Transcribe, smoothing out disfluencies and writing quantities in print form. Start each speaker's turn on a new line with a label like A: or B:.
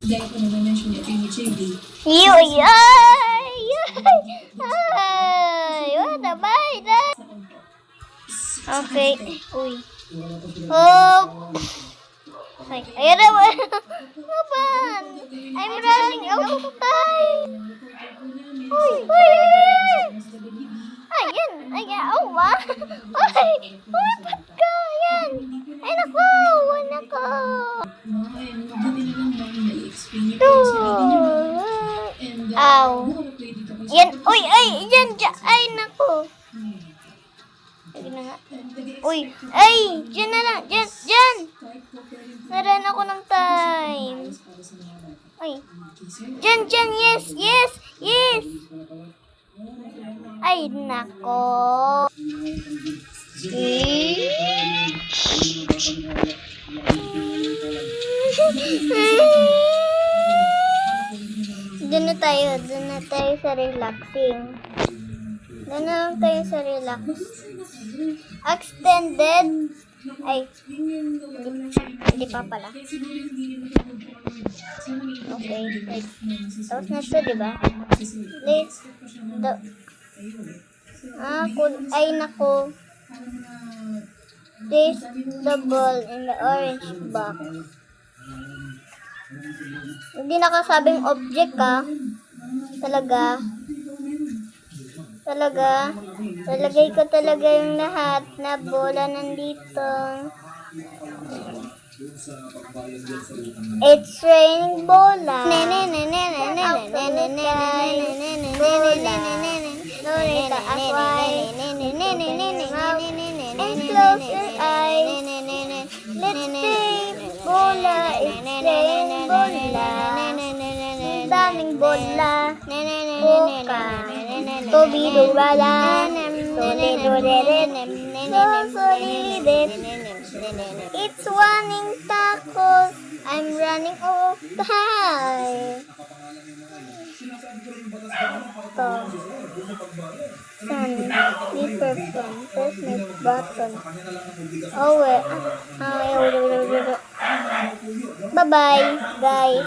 A: Gaya po na na-mention niya, Amy JD.
B: Yoy! Ay! Ay! What a bite! Okay. Uy. Oh! Ay, ayan na. Naman! I'm running out of time! Uy! Uy! Ayan! Ayan! Oh, ma! Uy! Umapat ka! Ayan! Ay, naku! Ay, naku!
A: Buti na lang namin na-i-explain niyo po yung sarili niyo. And,
B: Ow!
A: buti dito po
B: Yan! Uy! Ay! Yan! Ay, naku! Sige na nga. Uy! Ay! Diyan na lang! Diyan! Diyan! Naran ako ng time. Ay! Diyan! Diyan! Yes! Yes! Yes! Ay, nako! Doon na tayo sa relaxing. Doon na lang tayo sa relax. Extended. Ay, hindi pa pala. Okay, wait. Tapos na ito, diba? Let's, ay nako. Place the ball in the orange box. Hindi nakasabing object talaga. Lalagay ko talaga yung lahat na bola nandito. It's raining bola. And close your eyes. Let's say bola. It's raining bola. Daming bola. Boka. Tobidurala. It's running tacos. I'm running off time. Ito. Sun. Paper phone. Press my button. Oh, wait. Bye-bye, guys.